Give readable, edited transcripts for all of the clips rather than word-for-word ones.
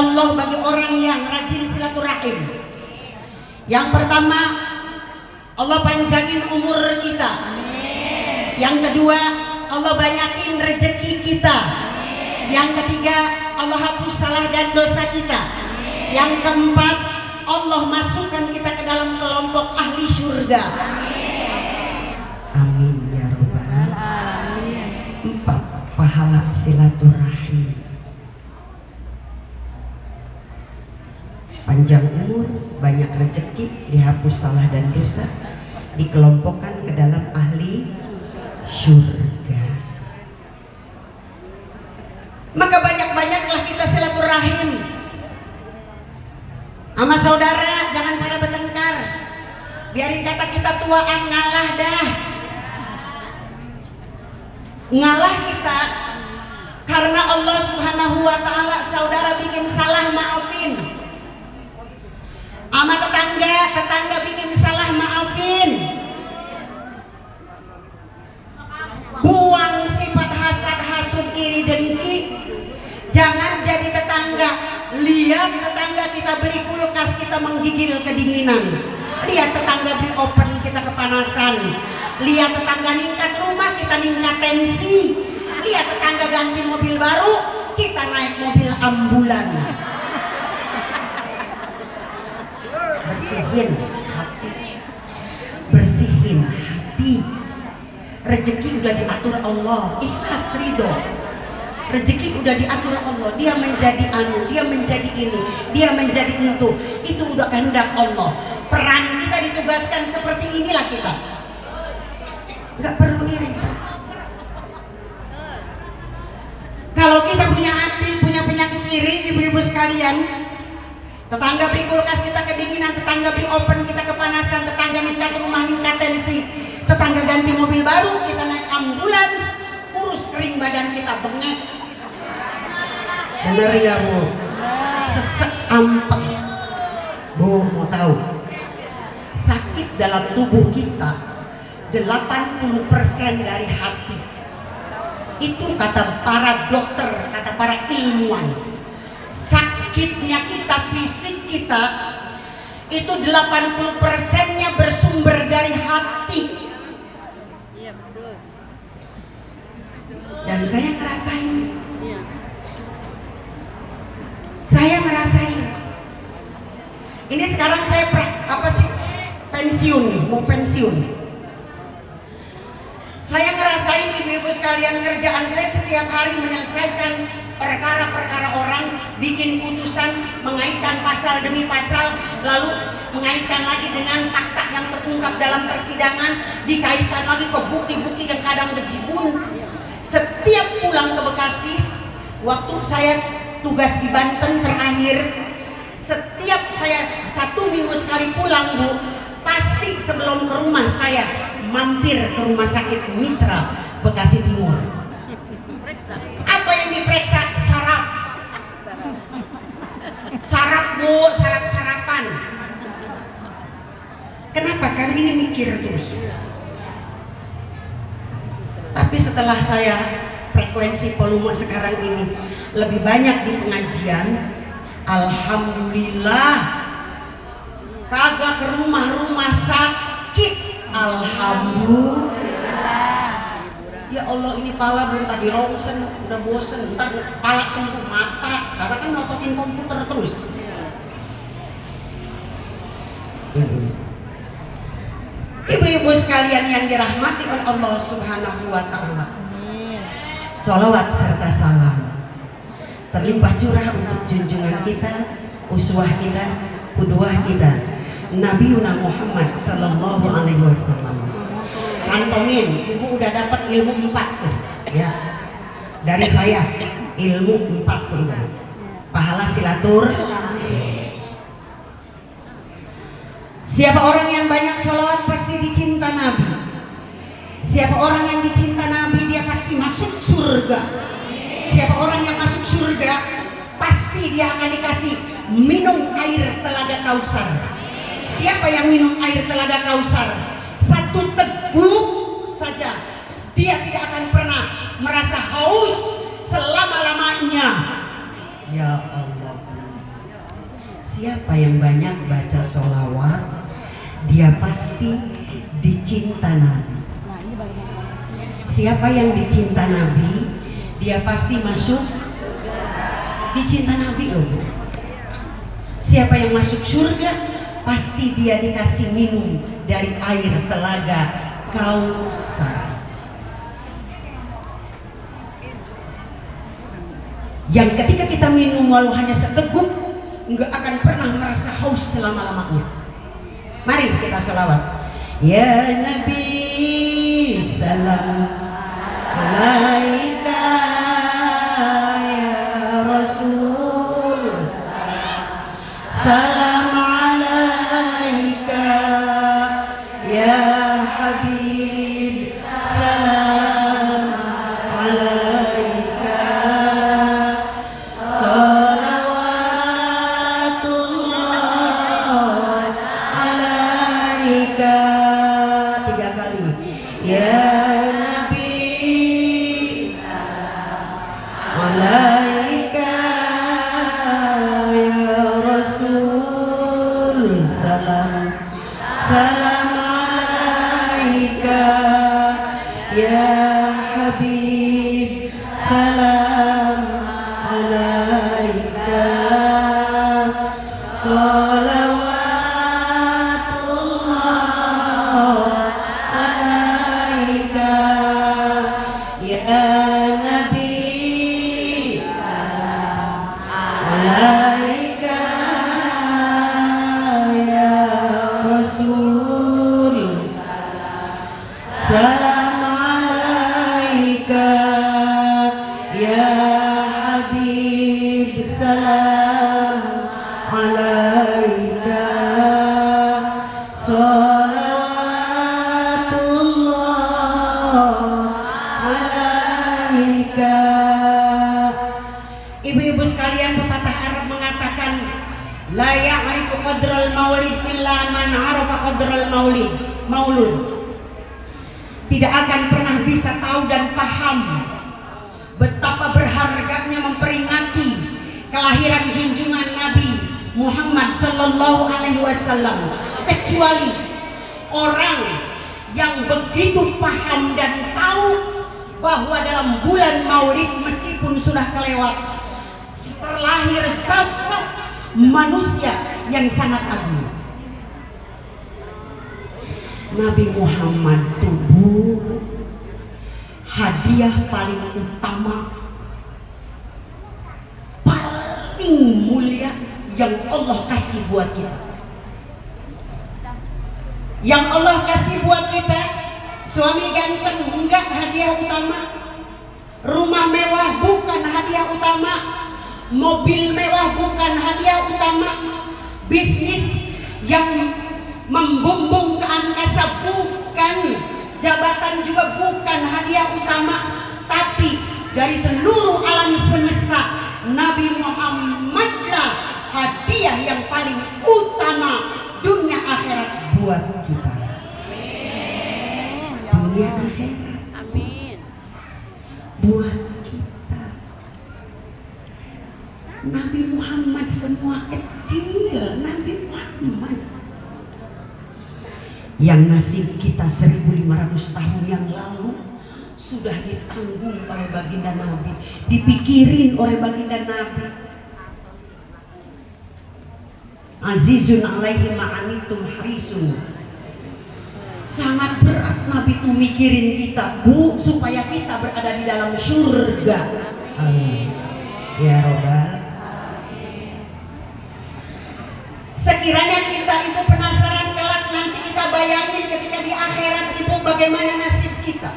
Allah bagi orang yang rajin silaturahim. Yang pertama, Allah panjangin umur kita. Yang kedua, Allah banyakin rezeki kita. Yang ketiga, Allah hapus salah dan dosa kita. Yang keempat, Allah masukkan kita ke dalam kelompok ahli surga. Amin ya robbal alamin. 4, pahala silaturahim. Panjang umur, banyak rezeki, dihapus salah dan dosa, dikelompokkan ke dalam ahli surga. Maka banyak-banyaklah kita silaturahim sama saudara, jangan pada bertengkar. Biarin kata kita tuaan, ngalah dah. Ngalah kita karena Allah Subhanahu wa ta'ala. Saudara bikin salah, maafin. Sama tetangga bikin salah, maafin. Buang sifat hasad, hasud, iri, dengki. Jangan jadi tetangga. Lihat tetangga kita beli kulkas, kita menggigil kedinginan. Lihat tetangga beli oven, kita kepanasan. Lihat tetangga ningkat rumah, kita ningkat tensi. Lihat tetangga ganti mobil baru, kita naik mobil ambulan. Bersihin hati, bersihin hati. Rezeki udah diatur Allah, ikhlas ridho. Rezeki udah diatur Allah, dia menjadi anu, dia menjadi ini, dia menjadi itu udah kehendak Allah. Peran kita ditugaskan seperti inilah kita. Nggak perlu iri. Kalau kita punya hati, punya penyakit iri, ibu-ibu sekalian, tetangga beli kulkas kita kedinginan, tetangga beli oven kita kepanasan, tetangga ningkat rumah, ningkat tensi, tetangga ganti mobil baru, kita naik ambulans, kurus kering badan kita, bengek. Bener ya Bu? Sesek ampek. Bu mau tahu? Sakit dalam tubuh kita 80% dari hati. Itu kata para dokter, kata para ilmuwan. Sakitnya kita, fisik kita itu 80%-nya bersumber dari hati. Iya betul. Dan saya ngerasain. Saya ngerasain. Ini sekarang saya pensiun, mau pensiun. Saya ngerasain ibu-ibu sekalian, kerjaan saya setiap hari menyelesaikan perkara-perkara orang, bikin putusan, mengaitkan pasal demi pasal, lalu mengaitkan lagi dengan fakta yang terungkap dalam persidangan, dikaitkan lagi ke bukti-bukti yang kadang bejibun. Setiap pulang ke Bekasi, waktu saya tugas di Banten terakhir, setiap saya 1 minggu sekali pulang Bu, pasti sebelum ke rumah saya mampir ke rumah sakit Mitra Bekasi Timur. Apa yang diperiksa? Saraf. Saraf Bu, sarapan. Kenapa? Karena ini mikir terus. Tapi setelah saya frekuensi volume sekarang ini lebih banyak di pengajian, alhamdulillah kagak ke rumah-rumah sakit. Alhamdulillah. Ya Allah, ini pala belum tadi rongsen, udah bosen, ntar pala sembuh mata karena kan notokin komputer terus. Ibu-ibu sekalian yang dirahmati oleh Allah Subhanahu wa ta'ala, sholawat serta salam terlimpah curah untuk junjungan kita, uswah kita, qudwah kita, Nabiuna Muhammad sallallahu alaihi wasallam. Kantongin, ibu udah dapat ilmu 4 tuh ya dari saya, ilmu 4 tuh udah. Pahala silatur. Siapa orang yang banyak sholawat pasti dicinta Nabi. Siapa orang yang dicinta Nabi, dia pasti masuk surga. Siapa orang yang masuk surga, pasti dia akan dikasih minum air telaga Kausar. Siapa yang minum air telaga Kausar, 1 teguk saja, dia tidak akan pernah merasa haus selama-lamanya. Ya Allah, Siapa yang banyak baca sholawat, dia pasti dicinta Nabi. Siapa yang dicinta Nabi, dia pasti masuk dicinta Nabi loh. Siapa yang masuk surga, pasti dia dikasih minum dari air telaga Kausar. Yang ketika kita minum walau hanya seteguk, nggak akan pernah merasa haus selama-lamanya. Mari kita sholawat. Ya Nabi salam alaika, ya Rasul salam alaika, ya Habib salam alaika, salawatullah alaika. 3 kali. Ya Nabi alaika, ya Rasul salam salam alaika, ya Habib salam alaika, salawatullah alaika, ya Nabi salam alaika, ya Rasul salam alaika, ya Habib salam alaika, salawatullah alaika. Ibu-ibu sekalian, pepatah Arab mengatakan, la ya'rifu qadral maulid illa man 'arafa qadral maulud. Tidak akan pernah bisa tahu dan paham betapa berharganya memperingati kelahiran junjungan Nabi Muhammad sallallahu alaihi wasallam kecuali orang yang begitu paham dan tahu bahwa dalam bulan Maulid meskipun sudah kelewat terlahir sosok manusia yang sangat agung. Nabi Muhammad tubuh hadiah paling utama, paling mulia yang Allah kasih buat kita. Yang Allah kasih buat kita, suami ganteng enggak hadiah utama, rumah mewah bukan hadiah utama, mobil mewah bukan hadiah utama, bisnis yang membumbung ke angkasa bukan, jabatan juga bukan hadiah utama, tapi dari seluruh alam semesta Nabi Muhammadlah hadiah yang paling utama dunia akhirat buat kita. Dunia akhirat buat kita. Nabi Muhammad semua kecil, Nabi Muhammad yang nasib kita 1500 tahun yang lalu sudah ditanggung oleh baginda Nabi, dipikirin oleh baginda Nabi. Azizun alaihi ma'anitum harisun. Sangat berat Nabi tuh mikirin kita, Bu, supaya kita berada di dalam surga. Amin ya robbal. Sekiranya kita itu penasaran kelak nanti, kita bayangin ketika di akhirat itu bagaimana nasib kita.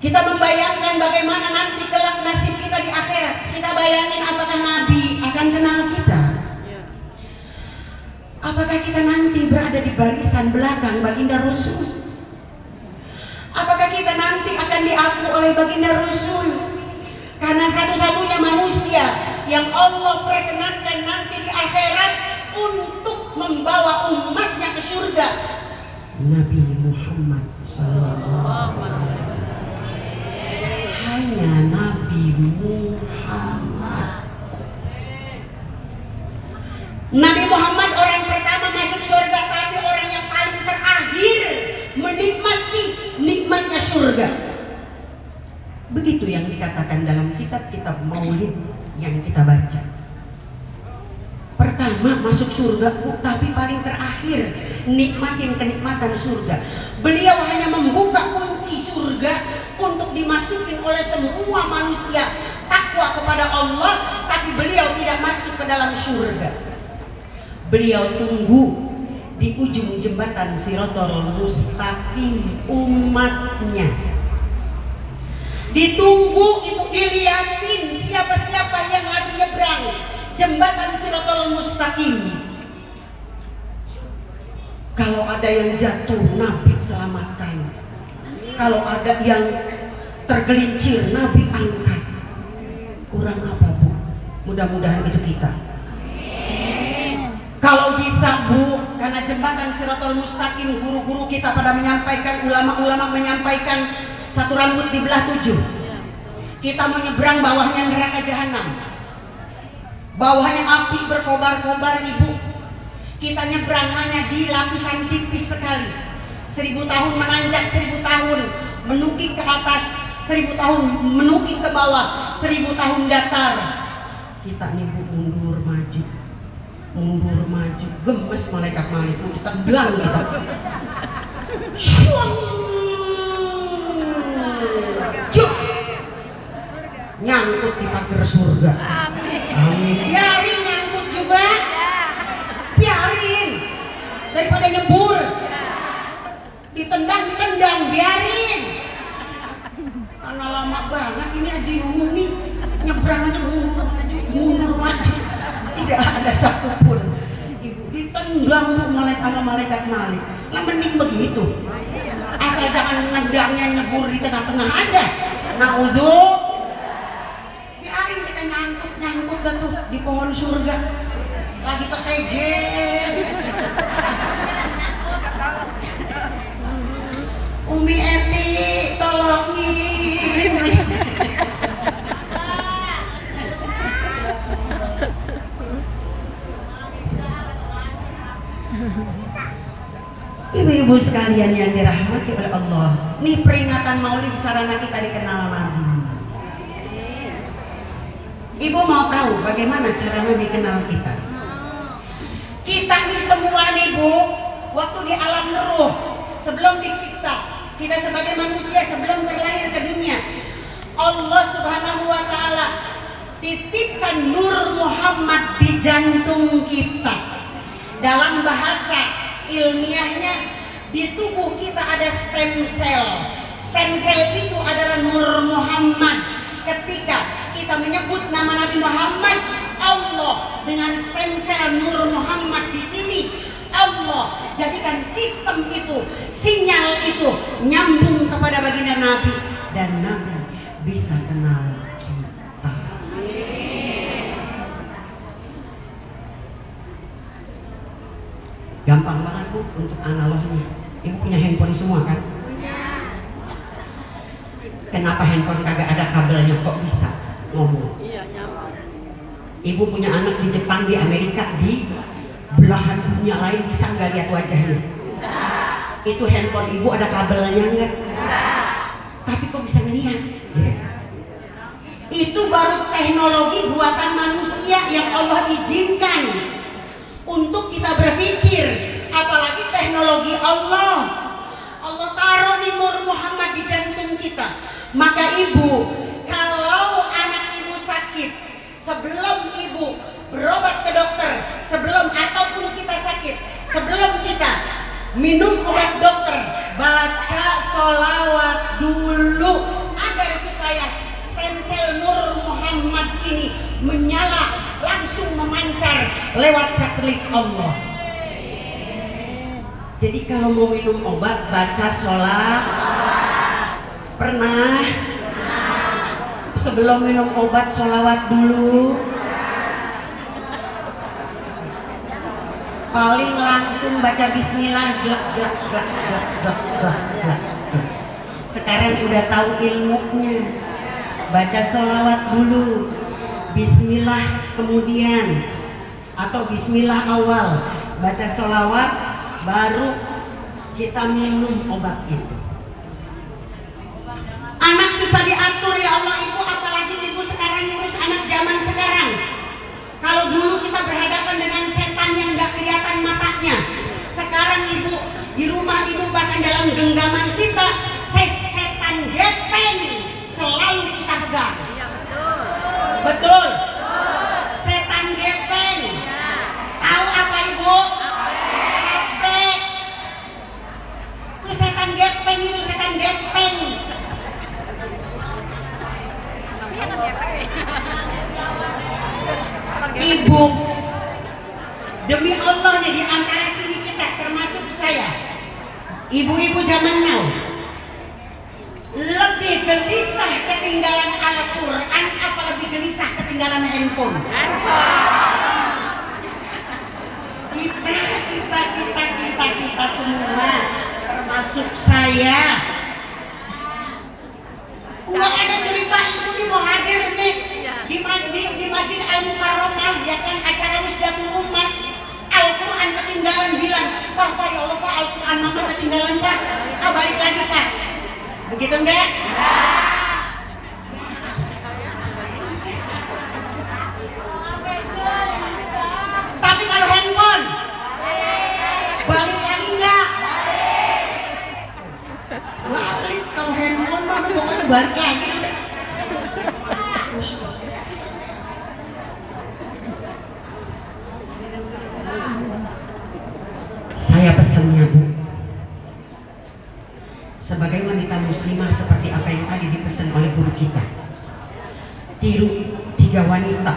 Kita membayangkan bagaimana nanti kelak nasib kita di akhirat. Kita bayangin apakah Nabi akan kenal kita? Apakah kita nanti berada di barisan belakang baginda Rasul? Apakah kita nanti akan diaku oleh baginda Rasul? Karena satu-satunya manusia yang Allah perkenankan nanti di akhirat untuk membawa umatnya ke surga, Nabi Muhammad sallallahu alaihi wasallam. Hanya Nabi Muhammad. Nabi Muhammad orang pertama masuk surga, tapi orang yang paling terakhir menikmati nikmatnya surga. Begitu yang dikatakan dalam kitab-kitab maulid yang kita baca. Pertama masuk surga, tapi paling terakhir nikmatin kenikmatan surga. Beliau hanya membuka kunci surga untuk dimasukin oleh semua manusia takwa kepada Allah, tapi beliau tidak masuk ke dalam surga. Beliau tunggu di ujung jembatan Shirathul Mustaqim umatnya. Ditunggu, ibu diliatin siapa-siapa yang lagi nyebrang jembatan Shirathul Mustaqim. Kalau ada yang jatuh, Nabi selamatkan. Kalau ada yang tergelincir, Nabi angkat. Kurang apa, Bu? Mudah-mudahan itu kita. Kalau bisa, Bu, karena jembatan Shirathul Mustaqim, guru-guru kita pada menyampaikan, ulama-ulama menyampaikan, satu rambut dibelah 7. Kita mau nyebrang, bawahnya neraka jahanam, bawahnya api berkobar-kobar, Ibu. Kita nyebrang hanya di lapisan tipis sekali. 1000 tahun menanjak, 1000 tahun menukik ke atas, 1000 tahun menukik ke bawah, 1000 tahun datar. Kita nih, Bu, mundur maju, mundur maju, gemes malaikat Malik, ditendang kita. Syuang, nyangkut di pagar surga. Amin. Biarin nyangkut juga, biarin, daripada nyebur. Ditendang, biarin. Karena lama banget ini Haji Umum nih, nyebrang aja mundur maju, tidak ada satupun. Ibu ditendang, Bu, malaikat Malik. Lah mending begitu, asal jangan nendangnya nyebur di tengah-tengah aja. Naudzu, biarin kita nyangkut dah tuh di pohon surga, lagi kekejen. Umi Eti, tolongin. Ibu-ibu sekalian yang dirahmati oleh Allah, nih peringatan Maulid sarana kita dikenal Nabi. Ibu mau tahu bagaimana cara Nabi kenal kita? Kita nih semua nih, Bu, waktu di alam ruh, sebelum dicipta, kita sebagai manusia sebelum terlahir ke dunia, Allah Subhanahu wa Ta'ala titipkan Nur Muhammad di jantung kita. Dalam bahasa ilmiahnya, di tubuh kita ada stem cell. Stem cell itu adalah Nur Muhammad. Ketika kita menyebut nama Nabi Muhammad, Allah dengan stem cell Nur Muhammad di sini, Allah jadikan sistem itu, sinyal itu nyambung kepada baginda Nabi, dan Nabi bisa kenal kita. Gampang banget, Bu, untuk analoginya. Ibu punya handphone semua kan? Kenapa handphone kagak ada kabelnya kok bisa ngomong? Ibu punya anak di Jepang, di Amerika, di belahan dunia lain, bisa nggak lihat wajahnya? Itu handphone ibu ada kabelnya nggak? Tapi kok bisa ngeliat? Ya. Itu baru teknologi buatan manusia yang Allah izinkan untuk kita berpikir, apalagi teknologi Allah. Allah taruh di Nur Muhammad di jantung kita. Maka ibu, kalau anak ibu sakit, sebelum ibu berobat ke dokter, sebelum ataupun kita sakit, sebelum kita minum obat dokter, baca sholawat dulu agar supaya stem sel Nur Muhammad ini menyala, langsung memancar lewat satelit Allah. Jadi kalau mau minum obat, baca sholawat. Pernah? Sebelum minum obat sholawat dulu. Paling langsung baca bismillah, glek glek glek glek glek glek glek. Sekarang udah tahu ilmunya. Baca sholawat dulu, bismillah kemudian. atau bismillah awal, baca sholawat, baru kita minum obat itu. Anak susah diatur ya Allah Ibu, apalagi Ibu sekarang ngurus anak zaman sekarang. Kalau dulu kita berhadapan dengan setan yang gak kelihatan matanya, sekarang Ibu di rumah Ibu bahkan dalam genggaman kita setan gepeng selalu kita pegang. Iya betul. Betul. Setan gepeng. Tahu apa Ibu? HP. Itu setan gepeng, itu setan gepeng. Ibu, demi Allah nih, di antara sini kita termasuk saya, ibu-ibu zaman now lebih gelisah ketinggalan Al-Quran apa lebih gelisah ketinggalan handphone? Kita semua termasuk saya. Nggak ada cerita ibu nih mau hadir nih di Masjid Al-Mukarramah, ya kan, acara Rusdatul Ummah. Al-Quran ketinggalan, bilang, Pak ya Allah Pak, Al-Quran mama ketinggalan Pak, balik lagi Pak. Begitu enggak? Tapi kalau handphone balik lagi enggak? Balik. Kalau handphone mah pokoknya balik lagi udah. Saya pesannya Bu, sebagai wanita muslimah seperti apa yang tadi dipesan oleh guru kita, tiru 3 wanita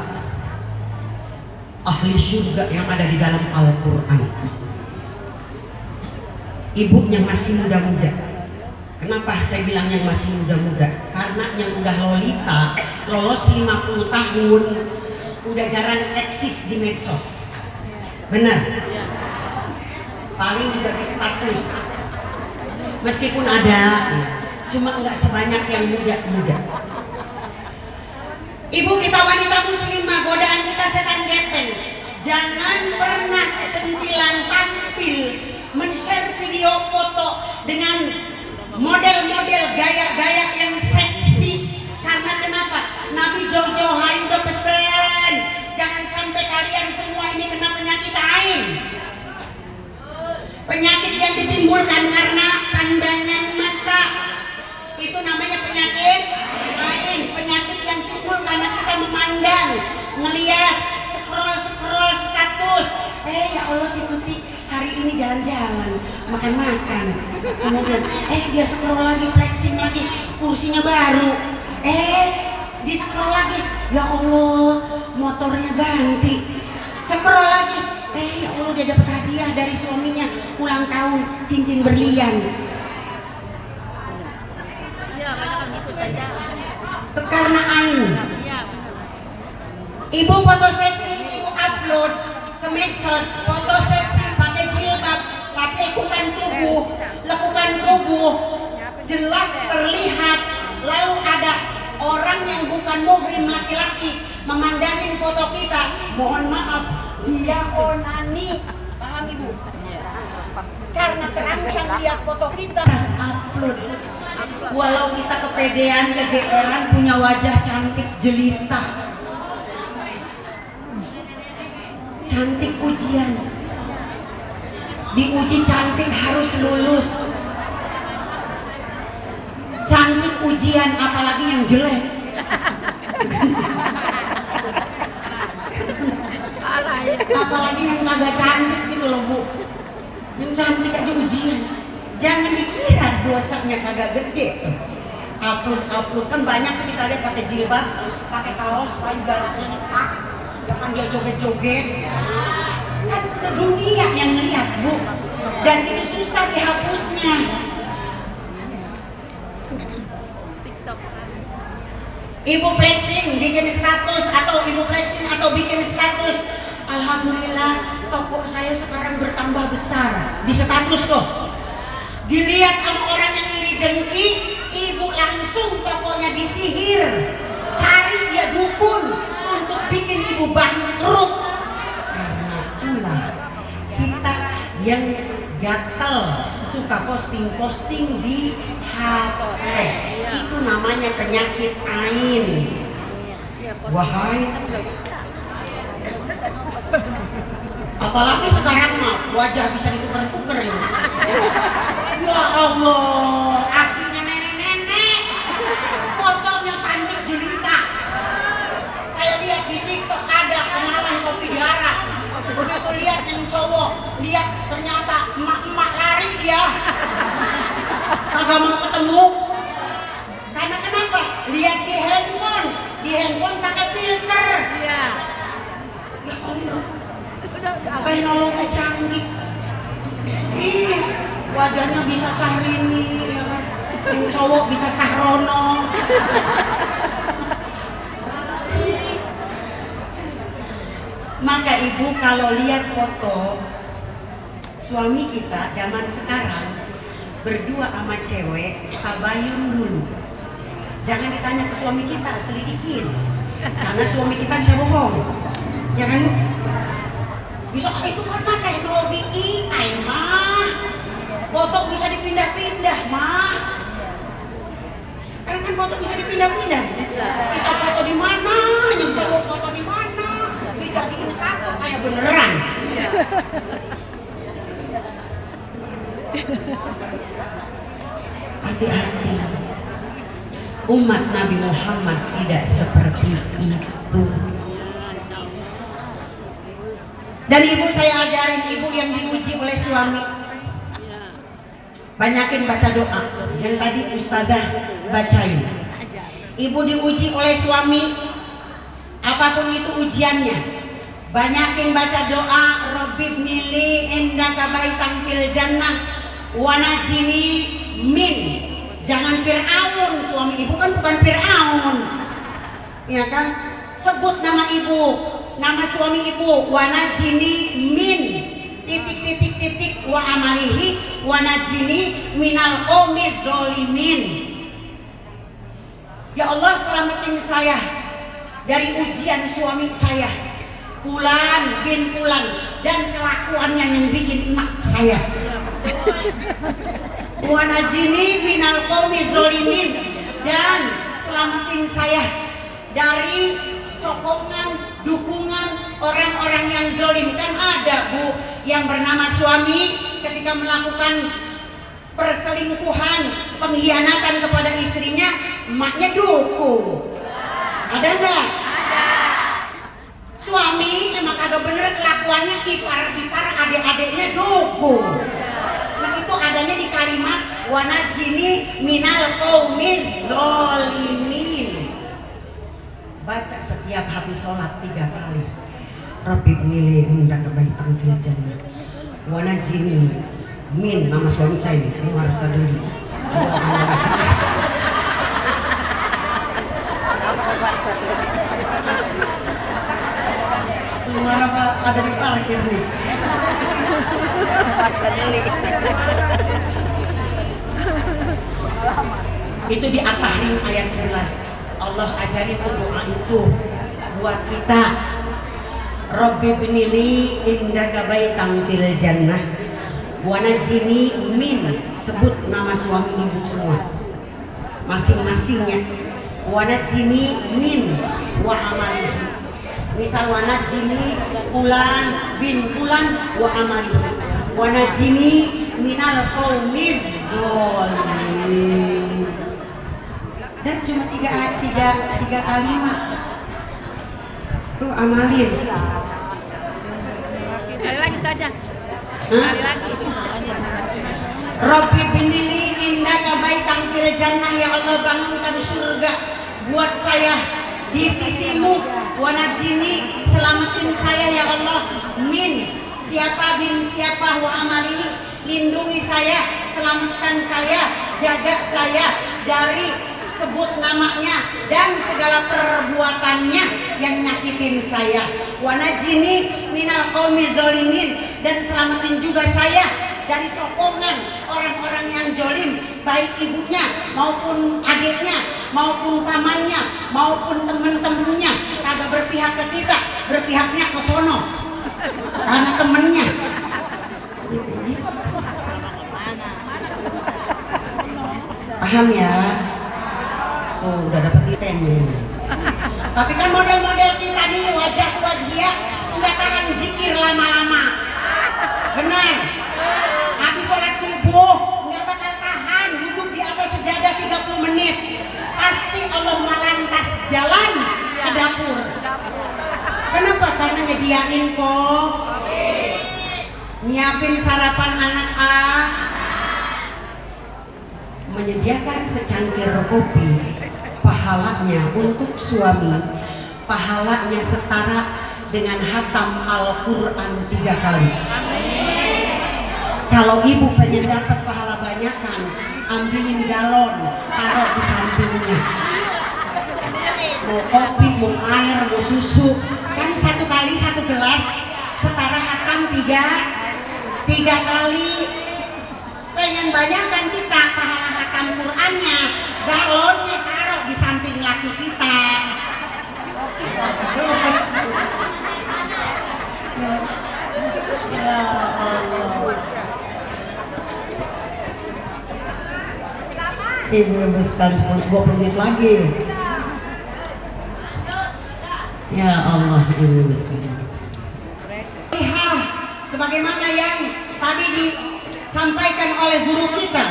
ahli surga yang ada di dalam Al-Quran. Ibu yang masih muda-muda. Kenapa saya bilang yang masih muda-muda? Karena yang udah lolita, lolos 50 tahun, udah jarang eksis di medsos. Benar? Paling juga di status. Meskipun ada, cuma nggak sebanyak yang muda-muda. Ibu kita wanita muslimah, godaan kita setan gepeng. Jangan pernah kecentilan tampil men-share video foto dengan model-model gaya-gaya yang seksi. Karena kenapa? Nabi jauh-jauh hari udah pesen, jangan sampai kalian semua ini kena penyakit ain. Penyakit yang ditimbulkan karena pandangan mata, itu namanya penyakit ain. Penyakit yang timbul karena kita memandang, ngelihat, scroll status. Ya Allah si Tuti hari ini jalan-jalan, makan-makan. Kemudian dia scroll lagi, flexing lagi, kursinya baru. Di scroll lagi, ya Allah motornya ganti. Scroll lagi, ya Allah dia dapat hadiah dari suaminya ulang tahun cincin berlian. Iya, banyak kan gitu saja. Karena ain. Iya. Ibu foto seksi, ibu upload ke medsos, foto seksi pakai jilbab, tapi lekukan tubuh jelas terlihat. Lalu ada orang yang bukan muhrim laki-laki memandangin foto kita, mohon maaf, dia onani. Paham Ibu? Karena terangsang lihat foto kita, upload. Walau kita kepedean, kegeeran, punya wajah cantik jelita, cantik ujian, diuji cantik harus lulus. Cantik ujian, apalagi yang jelek. Apalagi yang kagak cantik gitu loh Bu, yang cantik aja ujian. Jangan dikira dosanya kagak gede. Upload kan banyak tuh kita lihat pakai jilbab, pakai kaos, pakai garaknya nyetak, bahkan dia joget-joget. Kan udah dunia yang ngeliat Bu, dan ini susah dihapusnya. Ibu flexing bikin status atau bikin status. Alhamdulillah toko saya sekarang bertambah besar di status tuh. Dilihat sama orang yang iri dengki, ibu langsung tokonya disihir. Cari dia dukun untuk bikin ibu bangkrut. yang gatel suka posting-posting di HP. Itu namanya penyakit ain. Wahai, apalagi sekarang mah wajah bisa ditukar-tukar ya. Ya Allah, aslinya nenek-nenek, fotonya cantik jelita. Saya lihat di TikTok ada kenalan kopi darah. Begitu lihat yang cowok, lihat ternyata emak-emak lari dia. Kagak mau ketemu. Karena kenapa? Lihat di handphone pakai filter. Iya. Ya Allah, teknologi canggih. Ih, wajahnya bisa Syahrini, ya kan? Yang cowok bisa Sahrono. Maka ibu kalau lihat foto suami kita zaman sekarang berdua sama cewek, tabayun dulu. Jangan ditanya ke suami kita, selidikin. Karena suami kita bisa bohong. Ya kan? Bisa itu kan mah teknologi AI mah. Foto bisa dipindah-pindah mah. Kan foto bisa dipindah-pindah. Bisa. Kita foto di mana, yang cowok foto di mana. Dijadiin satu kayak beneran. Hati-hati. Umat Nabi Muhammad tidak seperti itu. Dan ibu saya ajarin, ibu yang diuji oleh suami, banyakin baca doa yang tadi ustazah bacain. Ibu diuji oleh suami, apapun itu ujiannya, banyakin baca doa. Rabbibni li indaka baitan fil jannah wa najini min. Jangan Fir'aun, suami ibu kan bukan Fir'aun, ya kan? Sebut nama ibu, nama suami ibu, wa najini min titik wa amalihi wa najini minal qaumiz zalimin. Ya Allah, selamatin saya dari ujian suami saya, Fulan bin Fulan, dan kelakuannya yang bikin emak saya. Wa najini minal qaumiz zalimin, dan selamatin saya dari sokongan, dukungan orang-orang yang zalim. Kan ada bu yang bernama suami ketika melakukan perselingkuhan, pengkhianatan kepada istrinya, emaknya dukung. Ada nggak? Ada. Suami emang kagak bener kelakuannya, ipar adik-adiknya dukung. Nah itu adanya di kalimat wa najini minal qaumiz zalimin. Baca setiap habis sholat 3 kali. Rabbibni li indaka baitan fil jannah wa najini min, nama suami saya ini Umar Saduri. Umar apa ada di parkir nih? Itu di At-Tahrim ayat 11. Allah ajari doa itu buat kita. Rabbibni li indaka baitan fil jannah wa najini min. Sebut nama suami ibu semua masing-masingnya. Wa najini min wa amalihi. Misal wa najini Fulan bin Fulan wa amalihi wa najini minal qaumiz zalimin. Dan cuma tiga kalimat tuh amalin. Sekali lagi saja. Sekali lagi. Rabbi binili indaka baitan fil jannah, ya Allah bangunkan surga buat saya di sisimu. Wa najini, selamatin saya ya Allah min siapa bin siapa wa amalihi, lindungi saya, selamatkan saya, jaga saya dari sebut namanya dan segala perbuatannya yang nyakitin saya. Wa najini minal qaumiz zalimin, dan selamatin juga saya dari sokongan orang-orang yang jolim, baik ibunya maupun adiknya maupun pamannya maupun temen-temennya. Kagak berpihak ke kita, berpihaknya ke sono karena temennya. Paham ya? Tuh udah dapet item nih. Tapi kan model-model kita nih wajah nggak tahan zikir lama-lama. Benar. Habis sholat subuh nggak bakal tahan duduk di atas sejadah 30 menit. Pasti Allah malantas jalan ke dapur. Kenapa? Karena nyediain kok. Nyiapin sarapan anak A. Menyediakan secangkir kopi. Pahalanya untuk suami, pahalanya setara dengan hatam Al-Quran 3 kali. Kalau ibu pengen dapat pahala banyakan, ambilin galon, taruh di sampingnya. Mau kopi, mau air, mau susu, kan 1 kali 1 gelas, setara hatam 3 kali. Pengen banyakan kita pahala hatam Qurannya, galonnya taruh di samping laki kita. Ya Allah. Ibu sekalian 20 menit lagi. Ya Allah, ibu sekalian. Lihat, sebagaimana yang tadi disampaikan oleh guru kita,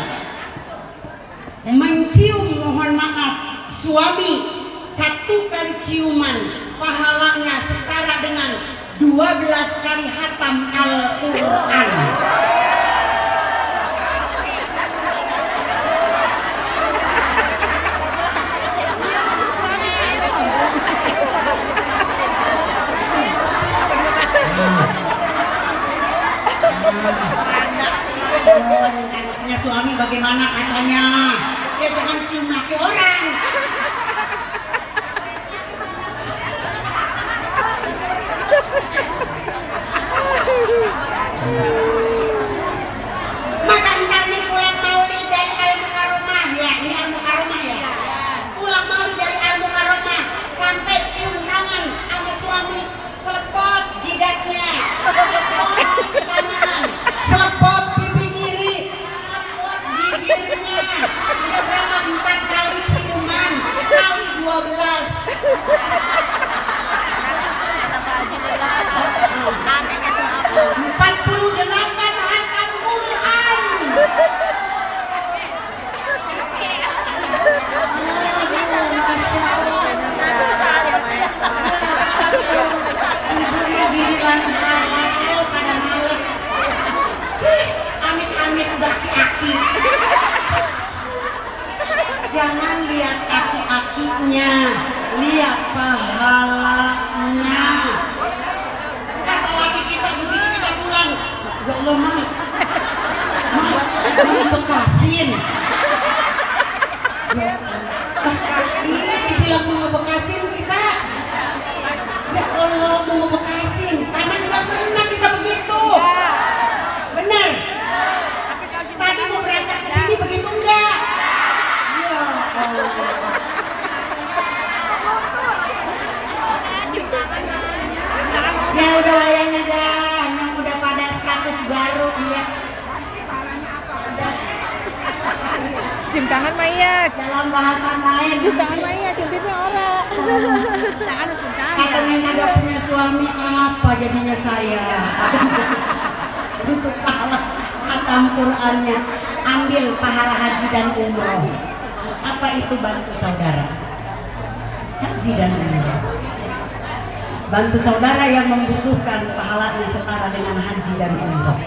mencium mohon maaf suami 1 kali ciuman pahalanya setara dengan 12 kali hatam Al-Quran. Anaknya suami bagaimana katanya? Ya jangan cium laki orang. Maka ntar nih pulang maulid dari Al-Mukarramah ya, ini Al-Mukarramah ya. Pulang maulid dari Al-Mukarramah sampai cium tangan sama suami, selepot jidatnya, selepot pipi kanan, selepot pipi kiri, selepot bibirnya. Udah berapa 4 kali ciuman kali 12. 48 hatam Quran. Masya Allah. Ibu mau giliran halal pada males. Amit-amit udah aki-aki. Jangan lihat aki-akinya, lihat pahalanya. Kata laki kita begitu kita pulang, ya Allah mah ngebekasin. Iya dibilang mau ngebekasin kita. Ya Allah mau ngebekasin, karena nggak pernah kita begitu. Benar. Tadi mau berangkat ke sini begitu enggak? Ya Allah. Ya udah wayangnya dah, yang udah pada status baru lihat. Cium tangan mayat. Dalam bahasa lain. Cium tangan mayat, cium pipi orang. Tangan cium tangan. Katanya kagak punya suami apa jadinya saya. Untuk pahala hatam Qurannya, ambil pahala haji dan umroh. Apa itu bantu saudara? Haji dan umroh. Bantu saudara yang membutuhkan pahalanya setara dengan haji dan umroh.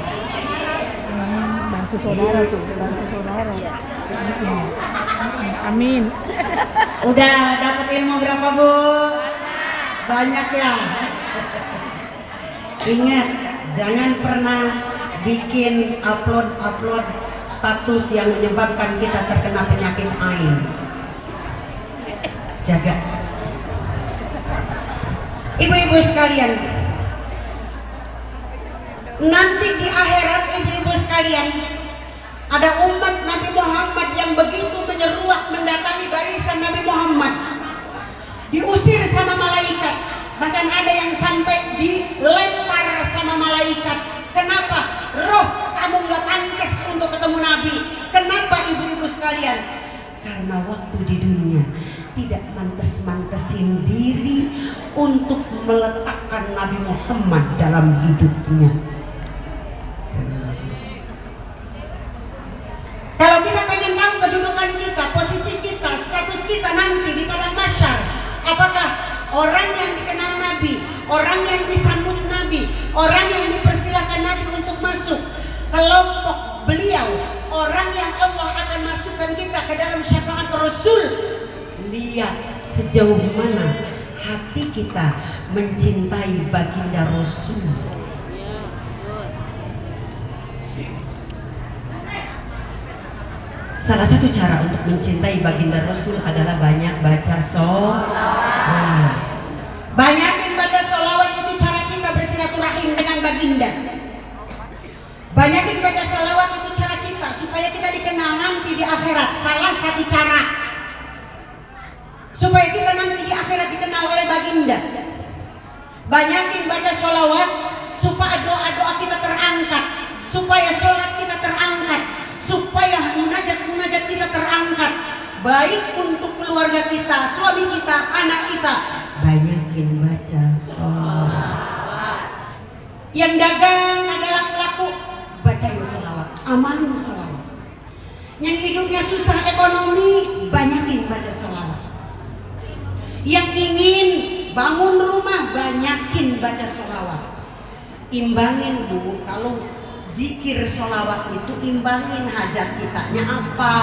Bantu saudara tuh, bantu saudara. Amin. Udah dapat ilmu berapa Bu? Banyak ya. Ingat, jangan pernah bikin upload status yang menyebabkan kita terkena penyakit ain. Jaga. Ibu-ibu sekalian, nanti di akhirat ibu-ibu sekalian, ada umat Nabi Muhammad yang begitu menyeruak mendatangi barisan Nabi Muhammad, diusir sama malaikat, bahkan ada yang sampai dilempar sama malaikat. Kenapa? Roh Nabi. Kenapa ibu-ibu sekalian? Karena waktu di dunia tidak mantes-mantesin diri untuk meletakkan Nabi Muhammad dalam hidupnya. Kalau kita pengen tahu kedudukan kita, posisi kita, status kita nanti di padang mahsyar, apakah orang yang dikenal Nabi, orang yang disambut Nabi, orang yang dipersilahkan Nabi untuk masuk kelompok beliau, orang yang Allah akan masukkan kita ke dalam syafaat Rasul. Lihat sejauh mana hati kita mencintai baginda Rasul. Salah satu cara untuk mencintai baginda Rasul adalah banyak baca sholawat. Banyakin baca sholawat, itu cara kita bersilaturahim dengan baginda. Banyakin baca sholawat, itu cara kita supaya kita dikenal nanti di akhirat. Salah satu cara supaya kita nanti di akhirat dikenal oleh baginda. Banyakin baca sholawat supaya doa-doa kita terangkat, supaya sholat kita terangkat, supaya munajat-munajat kita terangkat, baik untuk keluarga kita, suami kita, anak kita. Banyakin baca sholawat. Yang dagang agak laku-laku, bacain sholawat, amalin sholawat. Yang hidupnya susah ekonomi, banyakin baca sholawat. Yang ingin bangun rumah, banyakin baca sholawat. Imbangin Bu, kalau zikir sholawat itu imbangin hajat kitanya apa.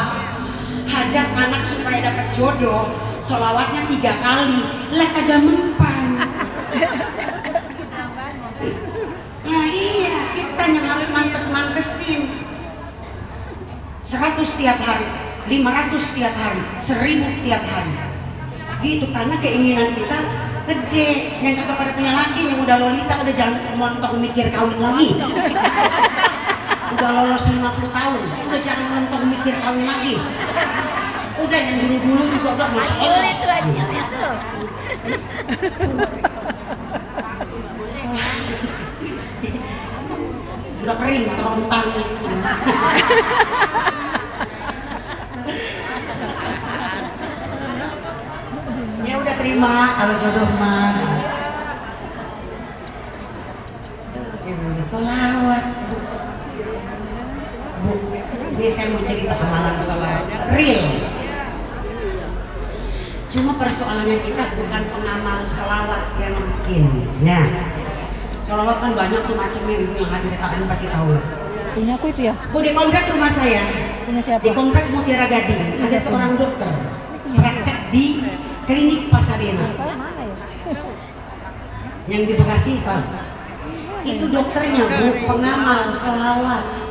Hajat anak supaya dapat jodoh, sholawatnya 3 kali, lah kagak mempan. Nah iya, kita yang harus mantes-mantesin. 100 tiap hari, 500 tiap hari, 1000 tiap hari. Gitu, karena keinginan kita gede. Yang kagak pada punya laki, yang udah lolita, udah jangan montok mikir kawin lagi. Udah lolos 50 tahun, udah jangan montok mikir kawin lagi. Udah yang dulu-dulu juga udah masya Allah. Udah kering, terontang. Ya udah terima kalau jodoh mah. Sholawat Bu, ini saya mau cerita amalan sholat real. Cuma persoalannya kita bukan pengamal sholawat yang mungkin. Ya, sholawat kan banyak tuh macamnya, ibu yang hadir KKN pasti tahu. Punya aku itu ya? Bu, di komplek rumah saya, Punya siapa? di komplek Mutiara Gading, ada seorang dokter praktek di klinik Pasadena. Saya mana ya? Yang di Bekasi Pak. Itu dokternya Bu, pengamal sholawat.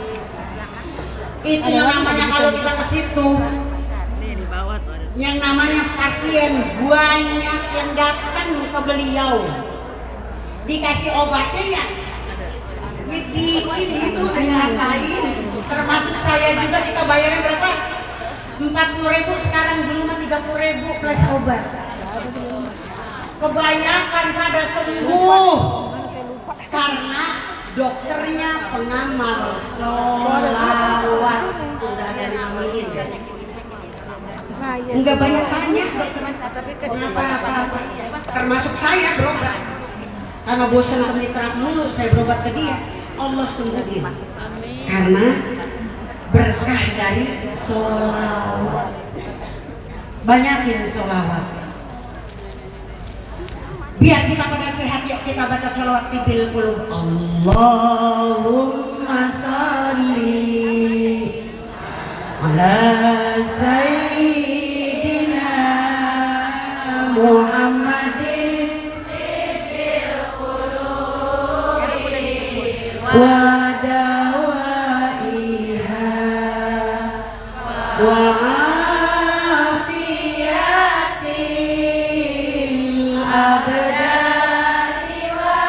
Itu yang namanya kalau kita ke situ, yang namanya pasien banyak yang datang ke beliau, dikasih obatnya ya dikit itu ngerasain. Termasuk saya juga, kita bayarnya berapa? 40.000 sekarang, dulu mah 30.000 plus obat. Kebanyakan pada sembuh karena dokternya pengamal sholawat. Udah ada yang aminin ya? Enggak banyak-banyak dokter, apa-apa. Termasuk saya berobat. Karena bosan beli terap mulu, saya berobat ke dia. Allah sembuhin. Karena berkah dari sholawat. Banyakin sholawat. Biar kita pada sehat, yuk kita baca sholawat tibil qulub. Allahumma sholli ala sayyidina Muhammadin tibil qulubi wa dawaiha wa afiyatil abdani wa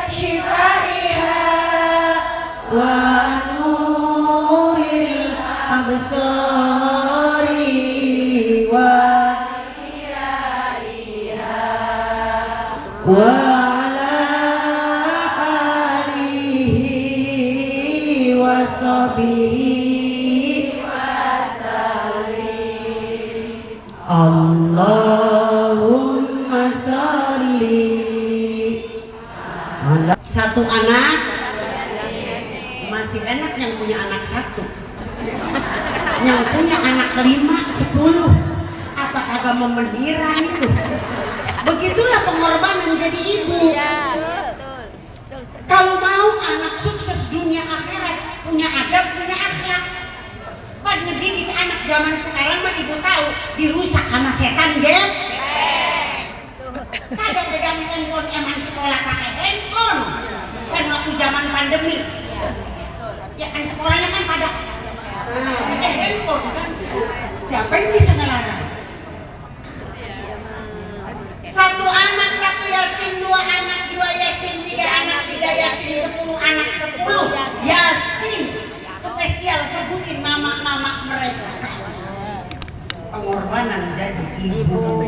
shifaiha wa nuril absari wa iyaiha wa ala alihi Satu anak masih enak yang punya anak satu. Yang punya anak 5, 10, apa kagak memeniran itu? Begitulah pengorbanan jadi ibu. Kalau mau anak sukses dunia akhirat, punya adab, punya akhlak. Pada ngedidik anak zaman sekarang mah ibu tahu dirusak sama setan, Gep. Kagak pegang handphone, emang sekolah pakai handphone. Kan waktu zaman pandemi. Ya kan sekolahnya kan pada pakai handphone kan. Siapa yang bisa ngelarang? Satu anak, satu yasin, dua anak, dua yasin, tiga anak, tiga yasin, 10 anak, 10 yasin. Spesial sebutin nama-nama mereka. Pengorbanan jadi ibu.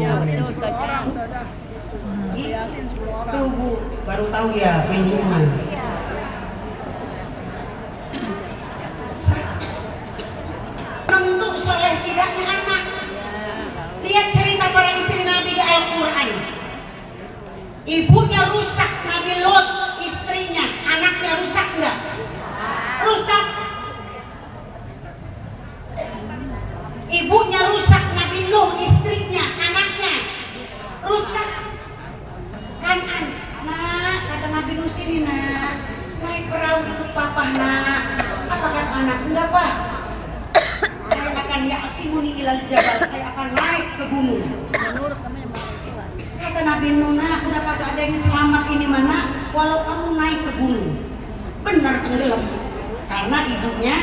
Tuh Bu, baru tahu ya ilmunya. Tentu soleh tidaknya anak. Lihat cerita para istri Nabi di Al-Quran. Ibunya rusak Nabi Lot, istrinya, anaknya rusak nggak? Rusak. Ibunya rusak Nabi Nuh, istrinya, anaknya rusak. Kanan, nak, kata Nabi Nuh sini nak, naik perahu itu papa nak. Apa kata anak? Enggak pak. Saya akan ya'simuni ilal jabal, saya akan naik ke gunung. Kata Nabi Nuh, nak, udah kagak ada yang selamat ini mana, walau kamu naik ke gunung. Benar tenggelam, karena ibunya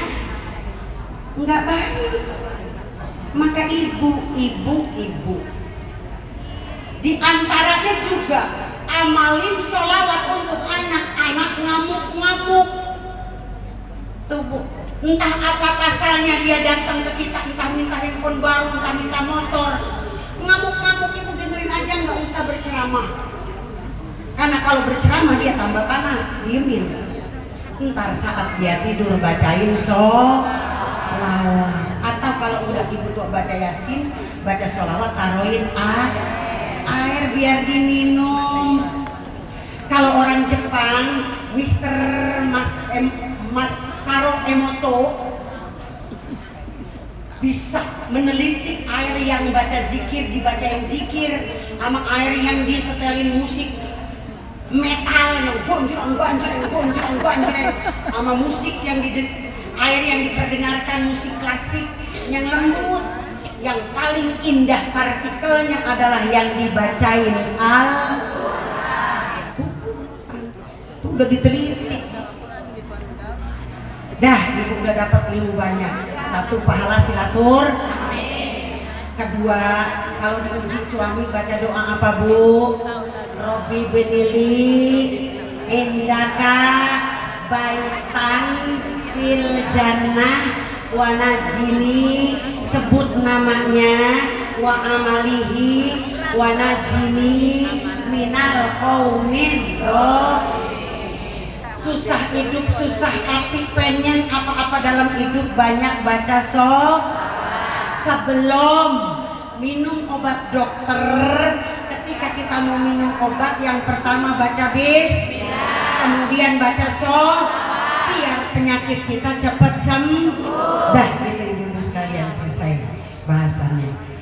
enggak baik. Maka ibu. Di antaranya juga amalin sholawat untuk anak-anak ngamuk-ngamuk. Tuh Bu, entah apa pasalnya dia datang ke kita, entah minta handphone baru, entah minta motor. Ngamuk-ngamuk ibu dengerin aja, nggak usah berceramah. Karena kalau berceramah dia tambah panas, diemin. Ntar saat dia tidur bacain sholawat. Atau kalau udah ibu tuh baca yasin, baca sholawat, taruhin air biar diminum. Kalau orang Jepang, Masaru Emoto bisa meneliti air yang baca zikir, dibacain zikir, sama air yang disetelin musik metal yang gonjreng, sama musik yang air yang diperdengarkan musik klasik yang lembut. Yang paling indah partikelnya adalah yang dibacain Al-Quran. Itu udah diteliti. Dah, ibu udah dapat ilmu banyak. Satu, pahala silatur. Kedua, kalau diuji suami baca doa apa Bu? Robi benili indaka baitan fil jannah wa najini, sebut namanya, wa amalihi wa najini minal qaumiz susah hidup, susah hati, pengen apa-apa dalam hidup banyak baca sebelum minum obat dokter. Ketika kita mau minum obat, yang pertama baca bismillah, kemudian baca biar penyakit kita cepat sembuh. Dah, gitu ibu-ibu sekalian, selesai bahasannya.